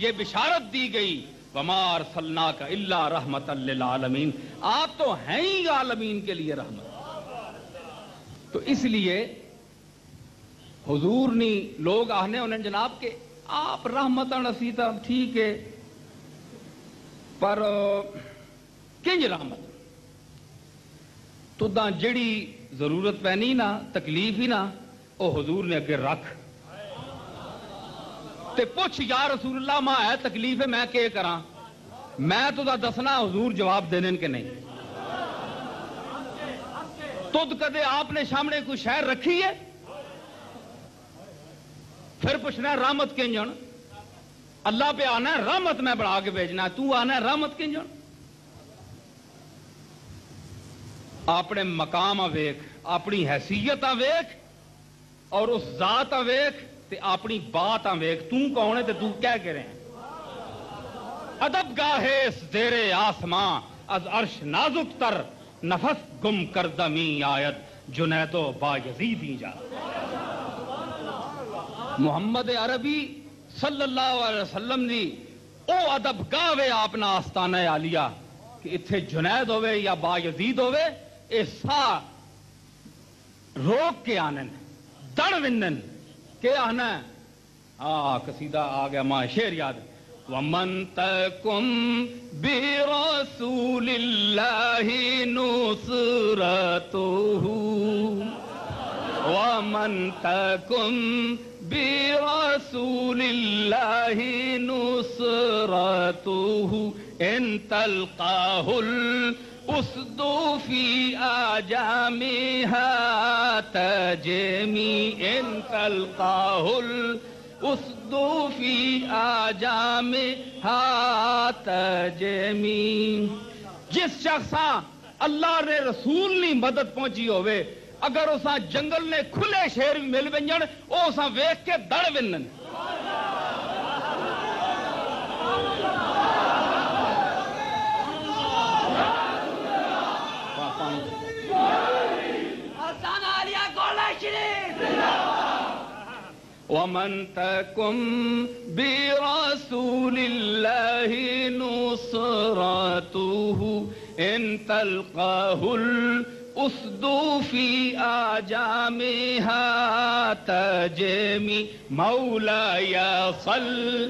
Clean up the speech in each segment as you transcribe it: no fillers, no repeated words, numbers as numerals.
یہ بشارت دی گئی وما ارسلناک الا رحمتا للعالمین، آپ تو ہیں ہی عالمین کے لیے رحمت۔ تو اس لیے حضور نے لوگ آہنے انہیں جناب کہ آپ رحمت نصیتا ٹھیک ہے پر کنج رحمت تو دا جڑی ضرورت پینی نا تکلیف ہی نا او حضور نے اگے رکھ تے پوچھ یا رسول اللہ ماں ہے تکلیف ہے میں کہ کراں، میں تو دا دسنا حضور جواب دینے کے نہیں۔ تد کدے آپ نے سامنے کوئی شہر رکھی ہے پھر پوچھنا رحمت کنجن، اللہ پہ آنا ہے رحمت میں بڑھا کے بھیجنا ہے، تو آنا ہے رحمت کنجن۔ اپنے مقام ویکھ، اپنی حیثیت ویکھ اور اس ذات ویکھ تے اپنی بات ویکھ، تو کون ہے تے تو کیا کہہ رہے ہیں۔ ادب گاہے زیر آسماں از عرش نازک تر، نفس گم کردمی آیت جنید و با یزیدی جا۔ محمد عربی صلی اللہ علیہ وسلم دی او ادب گاہے اپنا آستانہ عالیہ کہ اتھے جنید ہوئے یا با یزید ہوئے اے سا روک کے آنن دڑ ونن کہ آنا قصیدہ آ گیا ماں شعر یاد وَمَن تَكُن بِرَسُولِ اللَّهِ نُصْرَتُهُ وَمَن تَكُن بِرَسُولِ اللَّهِ نُصْرَتُهُ إِن تَلْقَاهُ الْأُسْدُ فِي آجَامِهَا تَجْمِي إِن تَلْقَاهُ الْأُسْدُ فِي آجَامِهَا تَجْمِي۔ جس شخصاں اللہ نے رسول نے مدد پہنچی ہوئے اگر اساں جنگل نے کھلے شیر بھی مل ونجن او اساں ویکھ کے دڑ ونن۔ وَمَن تَكُن بِرَسُولِ اللَّهِ نُصْرَتُهُ إِن تَلْقَاهُ الْأُسْدُ فِي آجَامِهَا تَجْمِي مولاي صل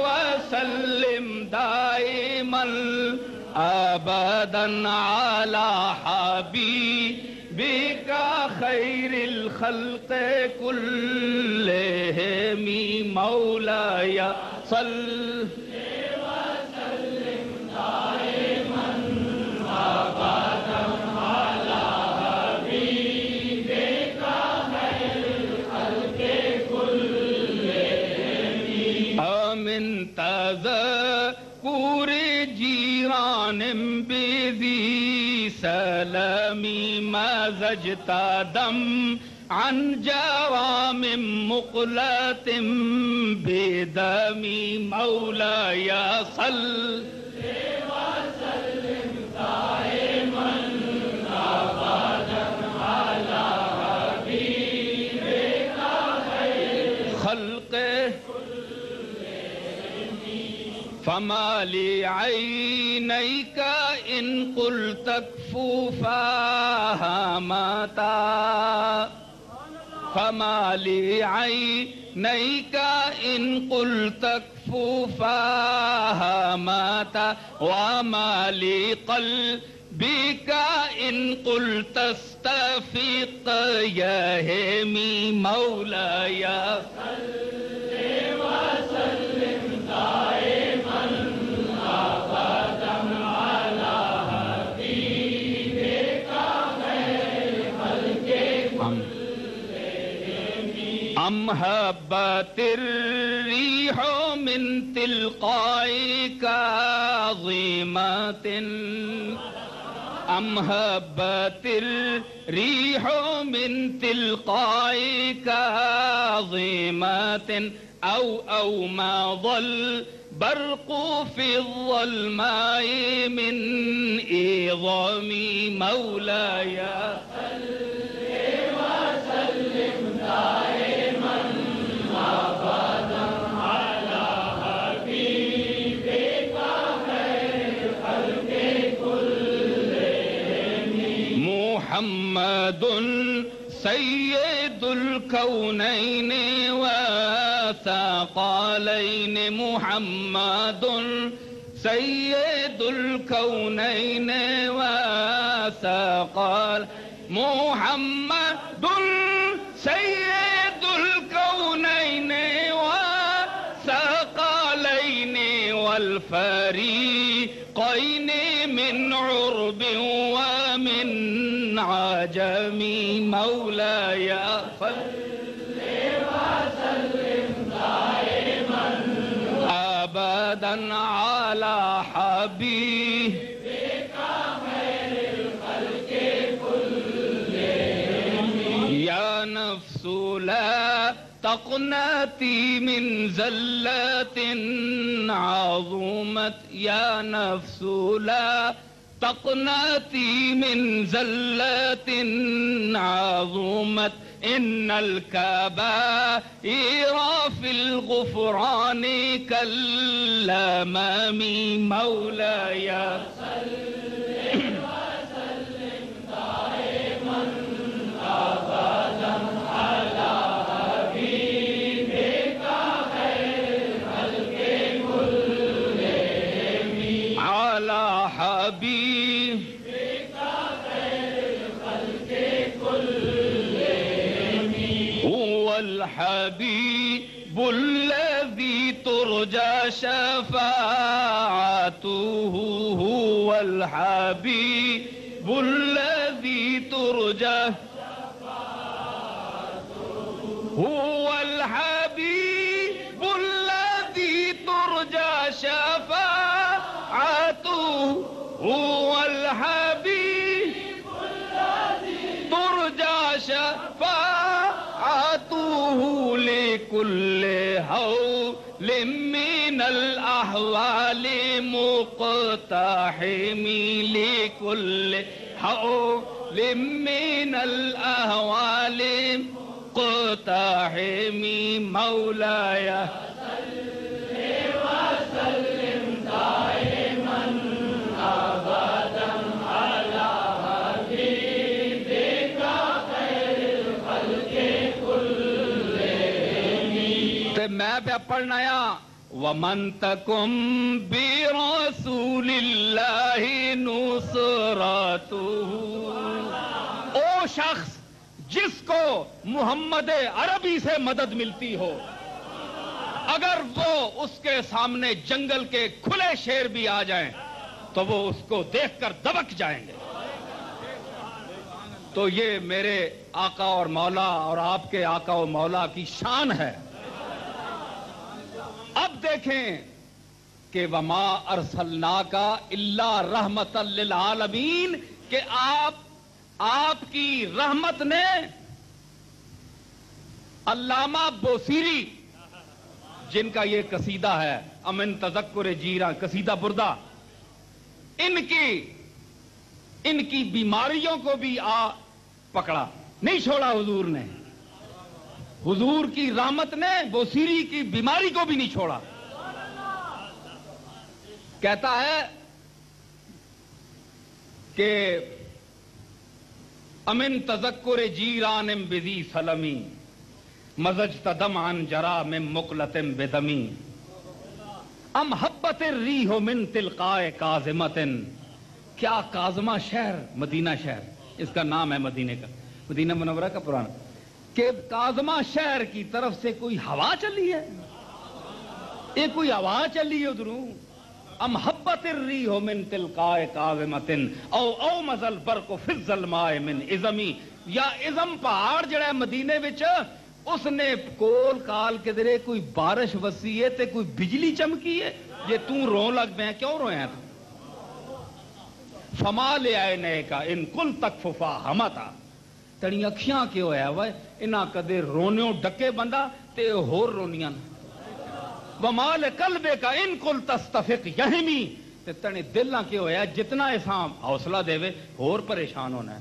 وسلم دائما أبدا على حبيبك خير الخلق كلهم مولاي صل وسلم دائما أبدا على حبيبك خير الخلق كلهم من تذكر جيران بذي سلامي مزجت دم عن جرام مقلة بدمي مولاي صل وسلم دائما أبدا على حبيبك خير خلقه فما لعينيك إن قلت كفوفاها ماتا فما لعينيك إن قلت كفوفاها ماتا وما لقلبك إن قلت استفيق يهمي مولاي صل وسلم دائما أبدا على حبيبك خير خلق كلهم أم هبت الريح من تلقاء كاظمة أم هبت الريح من تلقاء كاظمة أو ما ظل برق في الظلماء من إظام مولاي صل وسلم دائما أبدا على محمد سید الکونین والثقلین محمد سید الکونین والثقلین محمد سید الکونین والثقلین والفریقین من عرب ومن عجم مولاي صل وسلم دائما ابدا على حبيبك خير الخلق كلهم يا نفس لا تقنطي من زلات عظمت يا نفس لا تقنطي من زلات عظمت إن الكبائر في الغفران كالأمام مولاي صل وسلم دائما أبدا على حبيبك خير الخلق كلهم على حبيبك خير الخلق كلهم هو الحبيب الذي ترجى شفاعته هو الحبيب الذي ترجى هو الحبيب الذي ترجى شفاعته هو الحبيب الذي ترجى شفاعته لكل هول من الأحوال مقتحم لكل هول من الأهوال مقتحم مولاي صل وسلم دائما أبدا على حبيبك خير الخلق كلهم تے میں پہ پڑھنا یا ومن تکم برسول اللہ نصرتہ او شخص جس کو محمد عربی سے مدد ملتی ہو اگر وہ اس کے سامنے جنگل کے کھلے شیر بھی آ جائیں تو وہ اس کو دیکھ کر دبک جائیں گے. تو یہ میرے آقا اور مولا اور آپ کے آقا و مولا کی شان ہے. اب دیکھیں کہ وما ارسلناک الا رحمت للعالمین کہ آپ کی رحمت نے علامہ بوسیری جن کا یہ قصیدہ ہے امن تذکر جیران قصیدہ بردہ ان کی بیماریوں کو بھی پکڑا نہیں چھوڑا حضور نے. حضور کی رحمت نے بوسیری کی بیماری کو بھی نہیں چھوڑا. کہتا ہے کہ امن تذکر جیران بذی سلمی مزجت دمعا جرا من مقلت بدمی ام حبت الریح من تلقاء کاظمت. کیا کاظمہ شہر مدینہ شہر اس کا نام ہے مدینہ کا مدینہ منورہ کا پرانا کہ کاظمہ شہر کی طرف سے کوئی ہوا چلی ہے ایک کوئی ہوا چلی ہے ادھروں ام حبت الریح من تلقاء کاظمت او مزل برق فی الظلماء من ازمی یا ازم پہاڑ جڑا ہے مدینے وچ اس نے کول کال کے درے کوئی بارش وسی ہے تے کوئی بجلی چمکی ہے یہ توں رو لگ پے کیوں رویا تھا فما لے آئے نئے کا ان کل تکففا ہمتا تڑی اکھیاں کیوں ہویا وے انہاں کدے رونیوں ڈکے بندہ تے ہور رونیاں وما لے قلبے کا ان کل تستفق یہمی تے تڑی دل نہ کیوں ہویا جتنا اساں حوصلہ دے وے ہور پریشان ہونا ہے.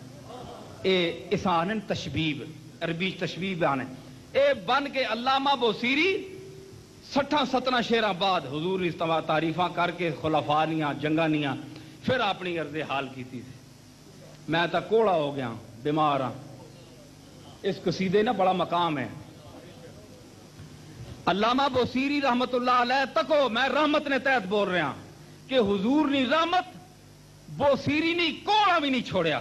اے اسان تشبیب عربی تشبیب آنے اے بن کے علامہ بوسیری 60-70 شیراں بعد حضور استوا تعریفاں کر کے خلفاء نیاں جنگاں نیاں پھر اپنی عرض حال کی تھی. میں تا کوڑا ہو گیا بیمار ہاں اس قصیدے نا بڑا مقام ہے. علامہ بوسیری رحمت اللہ علیہ تکو میں رحمت نے تحت بول رہا کہ حضور نے رحمت بوسیری نے کوڑا بھی نہیں چھوڑیا.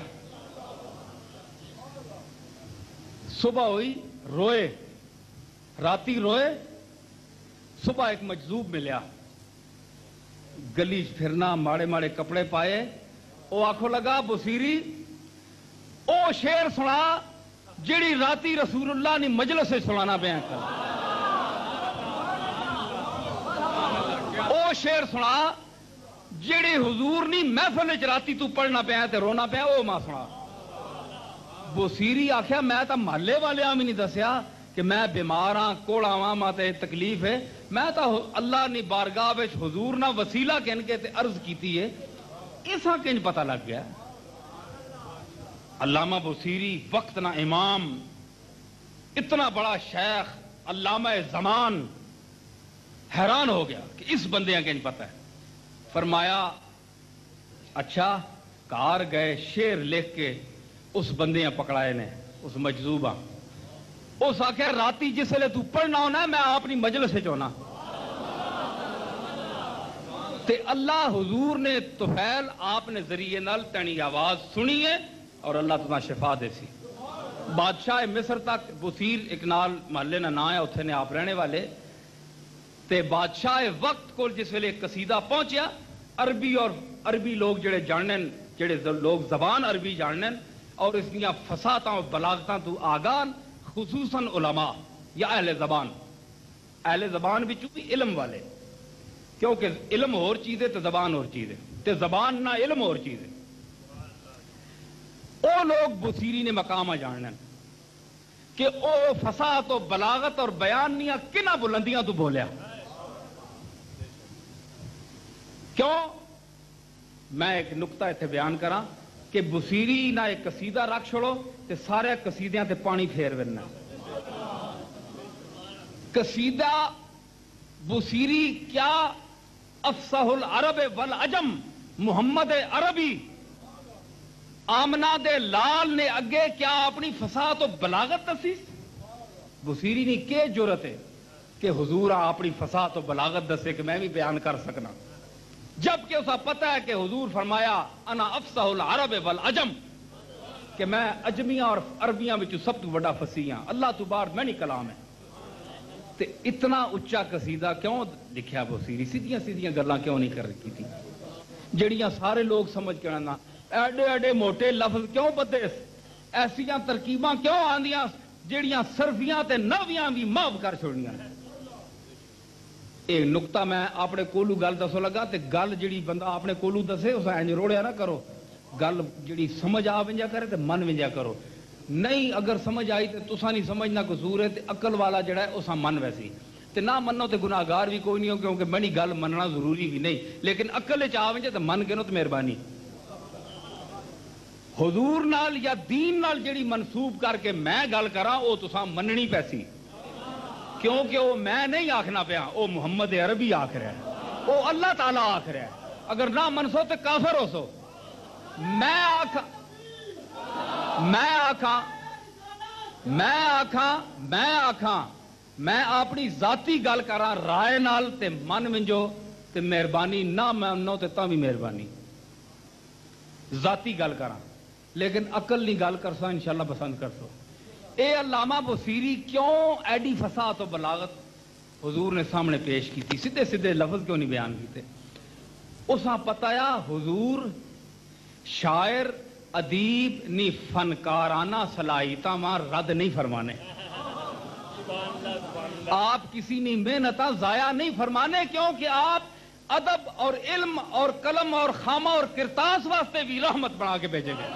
صبح ہوئی روئے, راتی روئے, صبح ایک مجذوب ملیا, گلی پھرنا, ماڑے ماڑے کپڑے پائے, وہ آنکھوں لگا بوسیری او شیر سنا جیڑی راتی رسول اللہ نے مجلس سے سنانا پیا کر. او شیر سنا جیڑی حضور نے محفل وچ راتی تو پڑھنا پیا تے رونا پیا, او ماں سنا. بوسیری آخیا میں تو محلے والے بھی نہیں دسیا کہ میں بیمار ہاں, کوڑا ہاں, ماں تے تکلیف ہے. میں تو اللہ نے بارگاہ وچ حضور نہ وسیلہ کہن کے تے عرض کیتی ہے, اسا کنج پتہ لگ گیا. علامہ بوسیری وقت نہ امام, اتنا بڑا شیخ, علامہ زمان, حیران ہو گیا کہ اس بندے کنج پتہ ہے. فرمایا اچھا, کار گئے شیر لکھ کے اس بندے پکڑائے نے, اس مجذوبہ. اس آخر راتی جس لئے تو پڑھنا ہونا ہے میں اپنی مجلس سے چونا. تے اللہ حضور نے طفیل آپ نے ذریعے نال تنی آواز سنی ہے اور اللہ تمہیں شفا دے سی. بادشاہ مصر تک بصیر ایک نال محلے نہ نہ ہے, اتنے نے آپ رہنے والے. تے بادشاہ وقت کو جس ویلے قصیدہ پہنچیا, عربی اور عربی لوگ جڑے جاننے, جڑے لوگ زبان عربی جاننے اور اس دیا فصاحتاں اور بلاغتاں تو آگان, خصوصاً علماء یا اہل زبان. اہل زبان بھی چونکہ علم والے, کیونکہ علم اور چیز ہے تو زبان اور چیز ہے, تے زبان نہ علم اور چیز ہے. او لوگ بصیری نے مقامہ جاننے کہ او فصاحت و بلاغت اور بیان نیا کنہ بلندیاں تو بولیا. کیوں؟ میں ایک نقطہ اتنے بیان کرا کہ بصیری نہ ایک قصیدہ رکھ چھوڑو تے سارے قصیدیاں تے پانی پھیر ورنا. قصیدہ بصیری کیا افصح العرب والعجم محمد عربی آمنہ دے لال نے اگے کیا اپنی فصاحت و بلاغت دسی. بصیری نے کہ جرت ہے کہ حضور اپنی فصاحت و بلاغت دسے کہ میں بھی بیان کر سکنا, جبکہ اسا پتہ ہے کہ حضور فرمایا انا افصح العرب والعجم, کہ میں اجمیاں اور عربیاں وچ سب تو بڑا فصیح ہاں, اللہ تو باہر میں نہیں کلام ہے. تے اتنا اچا قصیدہ کیوں لکھیا بصیری؟ سیدھیاں سیدھیاں گلاں کیوں نہیں کر رکھی تھی جڑیاں سارے لوگ سمجھ کے آنا؟ ایڈے ایڈے موٹے لفظ کیوں بدے, ایسیاں ترکیباں کیوں آندیاں جڑیاں صرفیاں تے نحویاں بھی معاف کر چھوڑیاں. ایک نقطہ میں اپنے کولو گل دسو لگا, تے گل جڑی بندہ اپنے کولو دسے اسا انج روڑیا نہ کرو, گل جڑی سمجھ آ ونجا کرے تے من ونجا کرو. نہیں اگر سمجھ آئی تے تسا نہیں سمجھنا قصور ہے, تے عقل والا جڑا ہے اسا من ویسی, تے نہ منو تے گناہگار بھی کوئی نہیں ہو, کیونکہ منی گل مننا ضروری بھی نہیں, لیکن عقل وچ آ ونجے تے من کے نو تے مہربانی. حضور نال یا دین نال جڑی منسوب کر کے میں گل کراں او تسا مننی پیسی, کیونکہ وہ میں نہیں آکھنا پیا, وہ محمد عربی آکھ رہا ہے, وہ اللہ تعالیٰ آکھ رہا ہے. اگر نہ منسو تو کافر ہو سو. میں اپنی ذاتی گل کرا رائے نال تے من منجو تے مہربانی, نہ منو تے تاں بھی مہربانی. ذاتی گل کرا لیکن عقل نہیں گل کرسا انشاءاللہ پسند کرسو. اے علامہ بصیری کیوں ایڈی فصاحت و بلاغت حضور نے سامنے پیش کی تھی, سیدھے سیدھے لفظ کیوں نہیں بیان کیتے؟ اساں پتایا حضور شاعر ادیب نی فنکارانہ صلاحیتاں ماں رد نہیں فرمانے, آپ کسی نی محنتاں ضائع نہیں فرمانے, کیونکہ آپ ادب اور علم اور قلم اور خامہ اور کرتاس واسطے بھی رحمت بنا کے بھیجے گئے.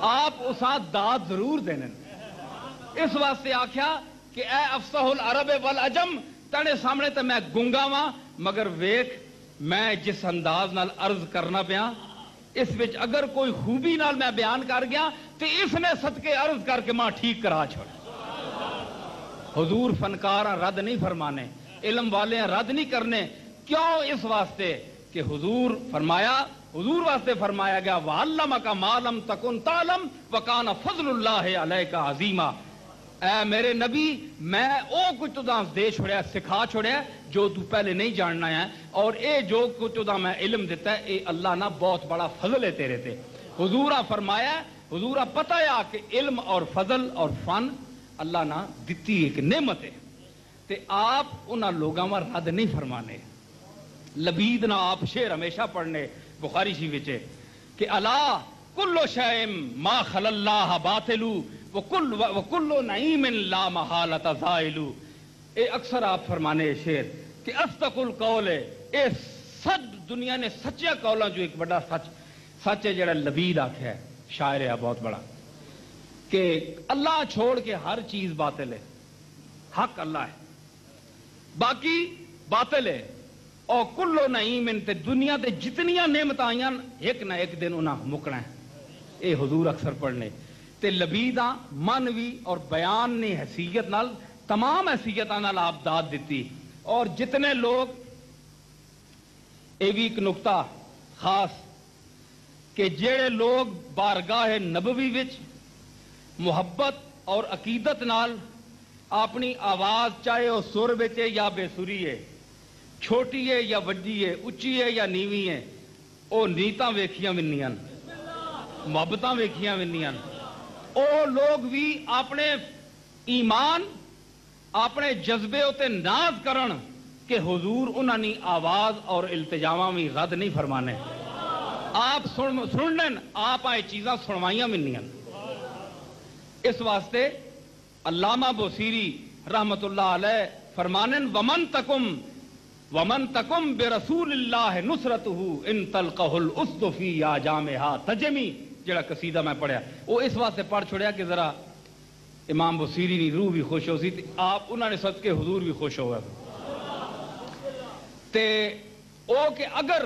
آپ اسا داد ضرور دینے, اس واسطے آکھیا کہ اے افصح العرب والعجم, تنے سامنے تے میں گنگا واں, مگر ویکھ میں جس انداز نال عرض کرنا پیا اس وچ اگر کوئی خوبی نال میں بیان کر گیا تے اس نے صدقے عرض کر کے ماں ٹھیک کرا چھوڑ. حضور فنکاراں رد نہیں فرمانے, علم والے رد نہیں کرنے. کیوں؟ اس واسطے کہ حضور فرمایا حضور واسطے فرمایا گیا وَعَلَّمَكَ مَا لَمْ تَكُنْ تَعْلَمْ وَكَانَ فَضْلُ اللَّهِ عَلَيْكَ عَظِيمًا۔ اے میرے نبی میں او کچھ تدا دے چھوڑیا سکھا چھوڑیا جو تو پہلے نہیں جاننا ہے، اور اے جو کچھ تدا میں علم دیتا ہے اے اللہ نا بہت بڑا فضل ہے تیرے تے۔ حضورہ فرمایا، حضورہ پتہ ہے کہ علم اور فضل اور فن اللہ نا دتی ایک نعمت ہے، تے آپ انہاں لوگاں میں رد نہیں فرمانے۔ لبید نہ آپ شعر ہمیشہ پڑھنے بخاری شریف وچ کہ الا کل شیء ما خلا اللہ باطل وکل نعیم لا محالۃ زائل۔ اے اکثر آپ فرمانے شعر کہ اصدق القول اے سب دنیا نے سچے قولاں جو ایک بڑا سچ ہے جڑا لبید آکھیا ہے شاعر ہے بہت بڑا کہ اللہ چھوڑ کے ہر چیز باطل ہے، حق اللہ ہے باقی باطل ہے، اور کلو نعیم تے دنیا تے جتنیاں نعمت آئیاں ایک نہ ایک دن انہاں مکنا ہے۔ اے حضور اکثر پڑھنے تے لبیداں منوی اور بیان نے حیثیت نال تمام حیثیتاں نال آپ داد دیتی، اور جتنے لوگ اے بھی ایک نقطہ خاص کہ جڑے لوگ بارگاہ نبوی وچ محبت اور عقیدت نال اپنی آواز چاہے وہ سر وچ ہے یا بے سری ہے، چھوٹی ہے یا وڈی ہے، اچھی ہے یا نیوی ہے، وہ نیتاں ویکھیاں ونیاں محبتاں ویکھیاں ونیاں، او لوگ بھی اپنے ایمان اپنے جذبے اتے ناز کرن کہ حضور انہاں نی آواز اور التجاواں بھی رد نہیں فرمانے، آپ سنن آپ آئے چیزاں سنوائیاں ونیاں۔ اس واسطے علامہ بوسیری رحمت اللہ علیہ فرمانن ومن تکم برسول اللہ نصرتہ ان تلقہ الاسد فی آجامہا تجمی، جڑا قصیدہ میں پڑھیا وہ اس واسطے پڑھ چھوڑیا کہ ذرا امام بوسیری کی روح بھی خوش ہو سی، آپ انہوں نے صدقے حضور بھی خوش ہوا تے او کہ اگر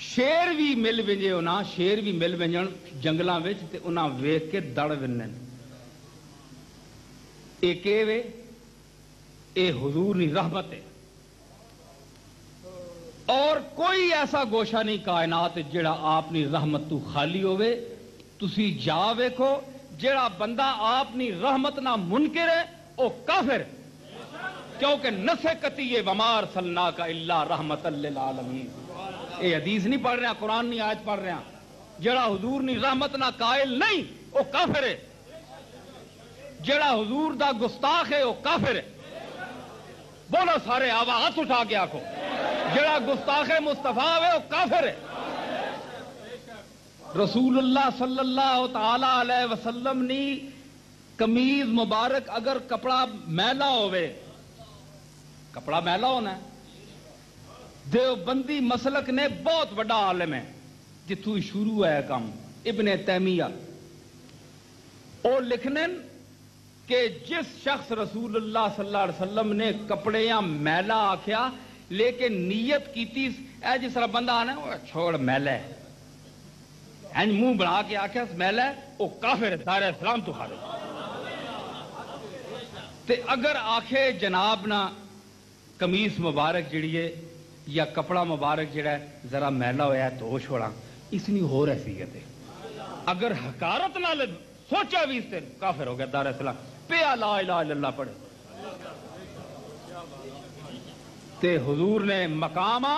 شیر بھی مل ونجے ہونا شیر بھی مل ونجن جنگلاں وچ تے انہاں ویکھ کے دڑ ونن، اے کیوے اے حضور نی رحمت ہے، اور کوئی ایسا گوشہ نہیں کائنات جڑا آپ نی رحمت تو خالی ہوئے۔ تسی جا ویکھو جڑا بندہ آپ نی رحمت نہ منکر ہے او کافر، کیونکہ نسکتی وما ارسلناک الا رحمت للعالمین۔ اے حدیث نہیں پڑھ رہا، قرآن نہیں آیت پڑھ رہا، جڑا حضور نی رحمت نہ قائل نہیں او کافر ہے، جڑا حضور دا گستاخ ہے او کافر ہے۔ بولو سارے آواز ہاتھ اٹھا کے آکھو جڑا گستاخ مصطفیٰ ہے وہ کافر ہے۔ رسول اللہ صلی اللہ تعالی علیہ وسلم نی قمیض مبارک اگر کپڑا میلا ہوئے، کپڑا میلا ہونا ہے، دیوبندی مسلک نے بہت بڑا عالم ہے جتوں شروع ہے کام ابن تیمیہ، اور لکھنے کہ جس شخص رسول اللہ صلی اللہ علیہ وسلم نے کپڑے یا میلا آکھیا لیکن نیت کیتی اے جس طرح بندہ آنا وہ چھوڑ میلا ہے منہ بنا کے آکھیا میلا ہے وہ کافر ہے، دار اسلام تو خارج۔ تے اگر آکھے جناب نا قمیص مبارک جڑی ہے یا کپڑا مبارک جڑا ہے ذرا میلا ہوا ہے تو چھوڑا، اس نے ہو حیثیت ہے، اگر حقارت نہ سوچا بھی اس سے کافر ہو گیا دار اسلام، پیا لا الہ الا اللہ پڑھے۔ تے حضور نے مقامہ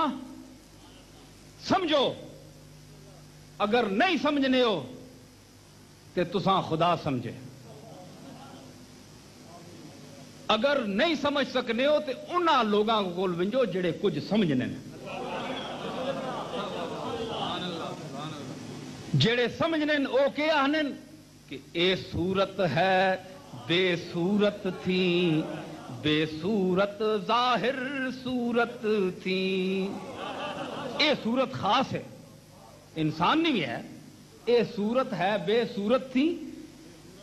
سمجھو، اگر نہیں سمجھنے ہو تے تساں خدا سمجھے، اگر نہیں سمجھ سکنے ہو تے انہاں لوگاں کول ونجو جڑے کچھ سمجھنے جڑے سمجھنے او کیا آہنے کہ اے صورت ہے بے صورت تھی، بے صورت ظاہر صورت تھی، اے صورت خاص ہے انسان نہیں ہے، اے صورت ہے بے صورت تھی،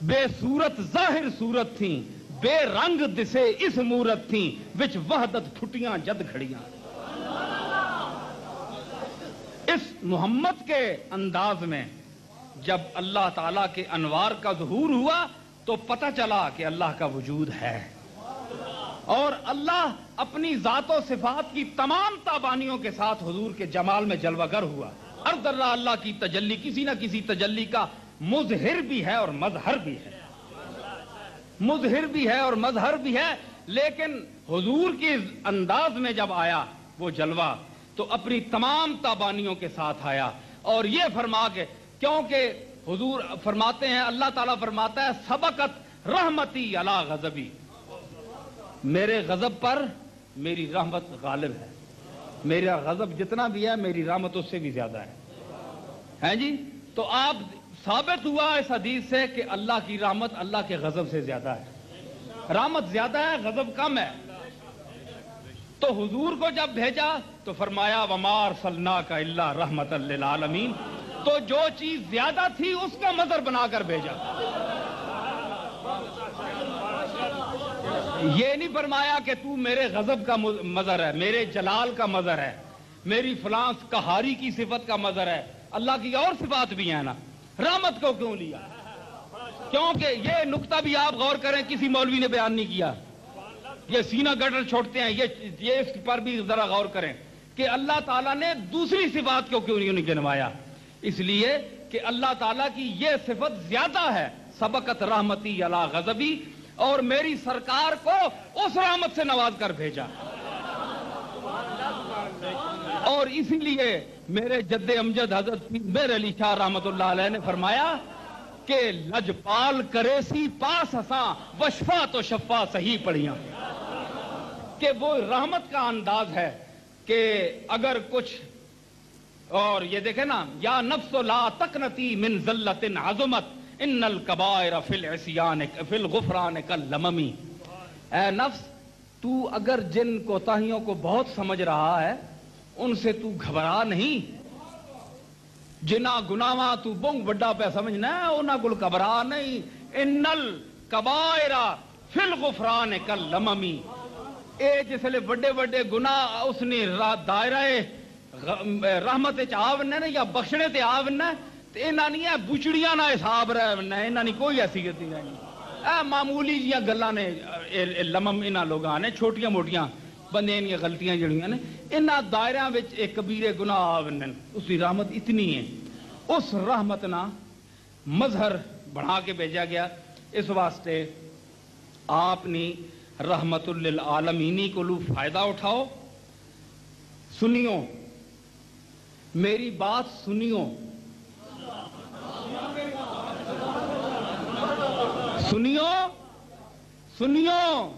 بے صورت ظاہر صورت تھی، بے رنگ دسے اس مورت تھی، وچ وحدت پھٹیاں جد کھڑیاں۔ اس محمد کے انداز میں جب اللہ تعالیٰ کے انوار کا ظہور ہوا تو پتہ چلا کہ اللہ کا وجود ہے، اور اللہ اپنی ذات و صفات کی تمام تابانیوں کے ساتھ حضور کے جمال میں جلوہ گر ہوا۔ ہر ذرہ اللہ کی تجلی کسی نہ کسی تجلی کا مظہر بھی ہے اور مظہر بھی ہے، مظہر بھی ہے اور مظہر بھی ہے۔ لیکن حضور کے انداز میں جب آیا وہ جلوہ تو اپنی تمام تابانیوں کے ساتھ آیا، اور یہ فرما کے، کیونکہ حضور فرماتے ہیں، اللہ تعالیٰ فرماتا ہے سبقت رحمتی علی غضبی، میرے غضب پر میری رحمت غالب ہے، میرا غضب جتنا بھی ہے میری رحمت اس سے بھی زیادہ ہے جی۔ تو آپ ثابت ہوا اس حدیث سے کہ اللہ کی رحمت اللہ کے غضب سے زیادہ ہے، رحمت زیادہ ہے غضب کم ہے۔ تو حضور کو جب بھیجا تو فرمایا وما ارسلناک الا رحمۃ للعالمین، تو جو چیز زیادہ تھی اس کا مظہر بنا کر بھیجا۔ یہ نہیں فرمایا کہ تو میرے غضب کا مظہر ہے، میرے جلال کا مظہر ہے، میری فلاں قہاری کی صفت کا مظہر ہے، اللہ کی اور صفات بھی ہیں نا، رحمت کو کیوں لیا؟ کیونکہ یہ نقطہ بھی آپ غور کریں، کسی مولوی نے بیان نہیں کیا، یہ سینہ گٹر چھوڑتے ہیں، یہ اس پر بھی ذرا غور کریں کہ اللہ تعالیٰ نے دوسری صفات کو کیوں نہیں گنوایا؟ اس لیے کہ اللہ تعالیٰ کی یہ صفت زیادہ ہے، سبقت رحمتی علی غضبی، اور میری سرکار کو اس رحمت سے نواز کر بھیجا۔ اور اسی لیے میرے جد امجد حضرت میر علی شاہ رحمت اللہ علیہ نے فرمایا کہ لجپال کرے سی پاس ہساں وشفا تو شفا صحیح پڑھیاں، کہ وہ رحمت کا انداز ہے کہ اگر کچھ، اور یہ دیکھیں نا، یا نفس لا تقنتی من ذلت عظمت ان الکبائر فی العصیان فی الغفران کاللممی، اے نفس تو اگر جن کوتاہیوں کو بہت سمجھ رہا ہے ان سے تو گھبرا نہیں، جنا گناواں تو بونگ بڑا پہ سمجھنا ہے انہاں کل گھبرا نہیں، ان الکبائر فی الغفران کاللممی، اے جس لئے بڑے بڑے گناہ اس نے دائرہ رحمت چاہونا ہے یا بخشنے تے آونا ہے، تو انہاں نہیں ہے بچڑیاں نہ حساب رہنا ہے، انہاں نہیں کوئی حیثیت نہیں رہنی، اے معمولی جیاں گلاں نے لمم انہاں لوگاں نے چھوٹیاں موٹیاں بندے انہاں غلطیاں جڑیاں نے انہاں دائریاں وچ ایک کبیرے گناہ آونا، اس کی رحمت اتنی ہے، اس رحمت نہ مظہر بڑھا کے بھیجا گیا۔ اس واسطے آپ نے رحمت للعالمینی کو لو فائدہ اٹھاؤ، سنیو میری بات، سنیو سنیو سنیو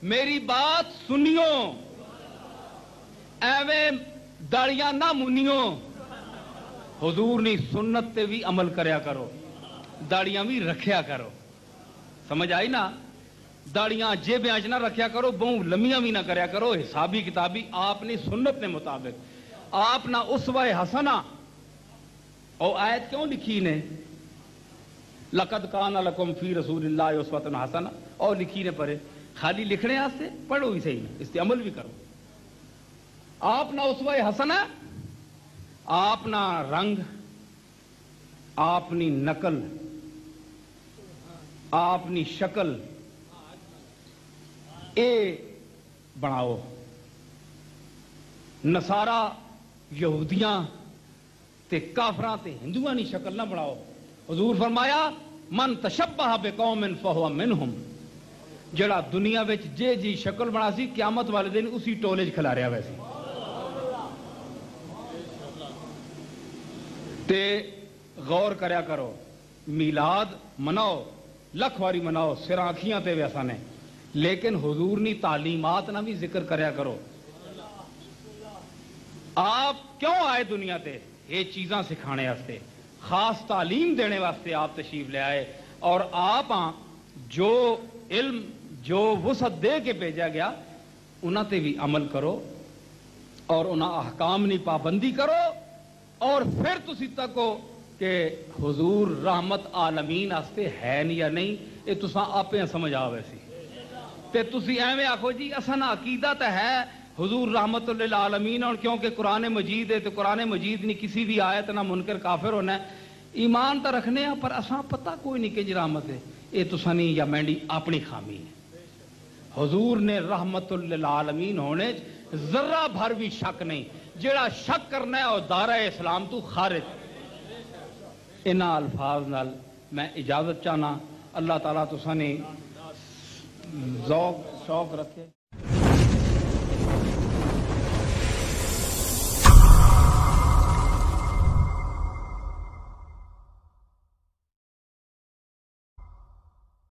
میری بات سنیو، ایویں داڑیاں نہ منیو، حضور نے سنت تے بھی عمل کریا کرو، داڑیاں بھی رکھیا کرو، سمجھ آئی نا؟ داڑیاں جیبیں نہ رکھیا کرو، بہوں لمیاں بھی نہ کریا کرو، حسابی کتابی آپ نے سنت نے مطابق، آپ نہ اسوہ حسنہ، اور آیت کیوں لکھی نے لقد کان لکم فی رسول اللہ اسوۃ حسنہ، اور لکھی نے پڑھے، خالی لکھنے سے پڑھو بھی صحیح اس پہ عمل بھی کرو۔ آپ نہ اسوہ حسنہ، آپ نہ رنگ، اپنی نقل، اپنی شکل اے بناؤ، نصارہ یہودیاں تے کافراں تے ہندوؤں کی شکل نہ بناؤ۔ حضور فرمایا من تشبہ بقوم فہو منہم، جڑا دنیا وچ جی شکل بنا سی قیامت والے دن اسی ٹولے چ کھلا رہا ویسے۔ تے غور کریا کرو، میلاد مناؤ، لکھ واری مناؤ، سراں اکھیاں تے ویسا نے، لیکن حضور نی تعلیمات نہ بھی ذکر کریا کرو۔ آپ کیوں آئے دنیا تے؟ یہ چیزاں سکھانے واسطے، خاص تعلیم دینے واسطے آپ تشریف لے آئے، اور آپ جو علم جو وسعت دے کے بھیجا گیا انہاں تے بھی عمل کرو، اور انہاں احکام نی پابندی کرو، اور پھر تسی تکو کہ حضور رحمت عالمین واسطے ہے نہیں یا نہیں، یہ تساں آپے سمجھ آوے سی، تے تسی ایویں آکھو جی اساں عقیدہ تے ہے حضور رحمت للعالمین، اور کیونکہ قرآن مجید ہے تو قرآن مجید نہیں کسی بھی آیت نہ منکر کافر ہونا ہے، ایمان تو رکھنے ہیں پر اساں پتہ کوئی نہیں کہ رحمت ہے، یہ تساں نہیں یا مینڈی اپنی خامی ہے۔ حضور نے رحمت للعالمین ہونے ذرہ بھر بھی شک نہیں، جڑا شک کرنا ہے اور دائرہ اسلام تو خارج۔ انہاں الفاظ نال میں اجازت چاہنا۔ اللہ تعالیٰ تساں نے ذوق شوق رکھے۔